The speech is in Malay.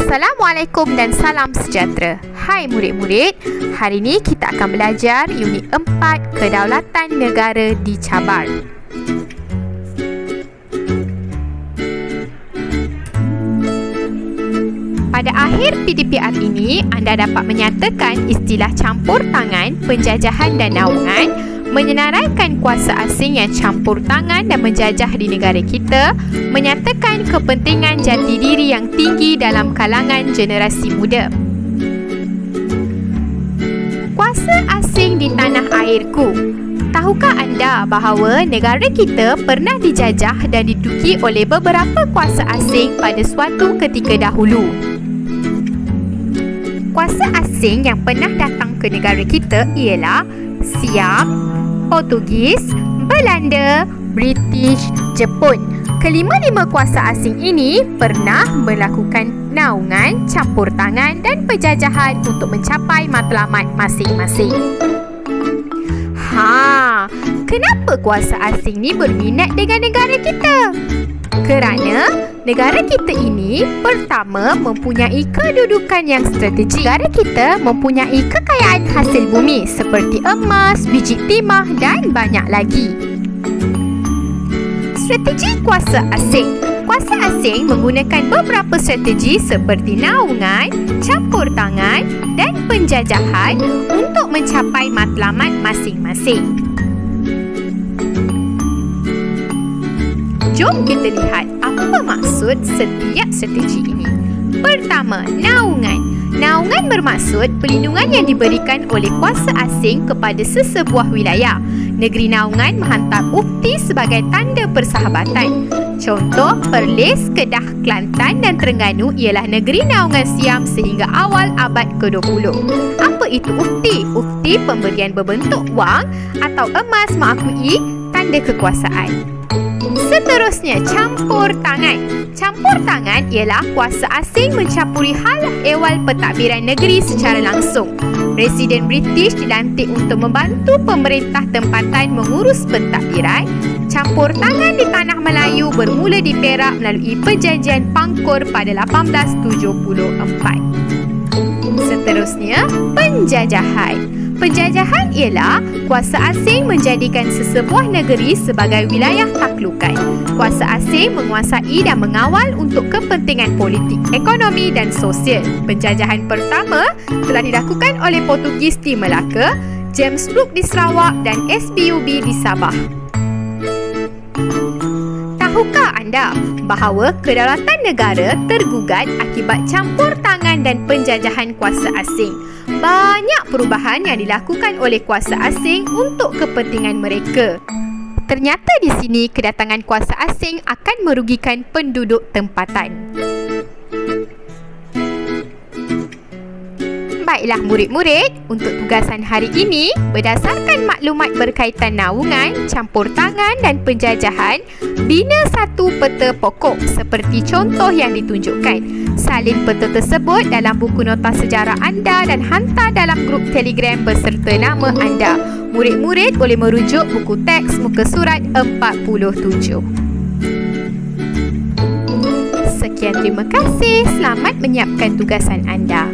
Assalamualaikum dan salam sejahtera. Hai murid-murid, hari ini kita akan belajar unit 4 Kedaulatan Negara dicabar. Pada akhir PDPR ini, anda dapat menyatakan istilah campur tangan, penjajahan dan naungan menyenaraikan kuasa asing yang campur tangan dan menjajah di negara kita, menyatakan kepentingan jati diri yang tinggi dalam kalangan generasi muda. Kuasa asing di tanah airku. Tahukah anda bahawa negara kita pernah dijajah dan diduduki oleh beberapa kuasa asing pada suatu ketika dahulu? Kuasa asing yang pernah datang ke negara kita ialah Siam, Portugis, Belanda, British, Jepun. Kelima-lima kuasa asing ini pernah melakukan naungan, campur tangan dan penjajahan untuk mencapai matlamat masing-masing. Kenapa kuasa asing ni berminat dengan negara kita? Kerana negara kita ini pertama mempunyai kedudukan yang strategik. Negara kita mempunyai kekayaan hasil bumi seperti emas, biji timah dan banyak lagi. Strategi kuasa asing. Kuasa asing menggunakan beberapa strategi seperti naungan, campur tangan dan penjajahan untuk mencapai matlamat masing-masing. Jom kita lihat apa maksud setiap strategi ini. Pertama, naungan. Naungan bermaksud perlindungan yang diberikan oleh kuasa asing kepada sesebuah wilayah. Negeri naungan menghantar ukti sebagai tanda persahabatan. Contoh, Perlis, Kedah, Kelantan dan Terengganu ialah negeri naungan Siam sehingga awal abad ke-20. Apa itu ukti? Ukti pemberian berbentuk wang atau emas mengakui tanda kekuasaan. Seterusnya, campur tangan. Campur tangan ialah kuasa asing mencampuri hal ehwal pentadbiran negeri secara langsung. Presiden British dilantik untuk membantu pemerintah tempatan mengurus pentadbiran. Campur tangan di tanah Melayu bermula di Perak melalui Perjanjian Pangkor pada 1874. Seterusnya, penjajahan. Penjajahan ialah kuasa asing menjadikan sesebuah negeri sebagai wilayah taklukan. Kuasa asing menguasai dan mengawal untuk kepentingan politik, ekonomi dan sosial. Penjajahan pertama telah dilakukan oleh Portugis di Melaka, James Brooke di Sarawak dan SBUB di Sabah. Tahukah anda bahawa kedaulatan negara tergugat akibat campur tangan dan penjajahan kuasa asing? Banyak perubahan yang dilakukan oleh kuasa asing untuk kepentingan mereka. Ternyata di sini kedatangan kuasa asing akan merugikan penduduk tempatan. Baiklah murid-murid, untuk tugasan hari ini, berdasarkan maklumat berkaitan naungan, campur tangan dan penjajahan, bina satu peta pokok seperti contoh yang ditunjukkan. Salin peta tersebut dalam buku nota sejarah anda dan hantar dalam grup Telegram beserta nama anda. Murid-murid boleh merujuk buku teks muka surat 47. Sekian, terima kasih. Selamat menyiapkan tugasan anda.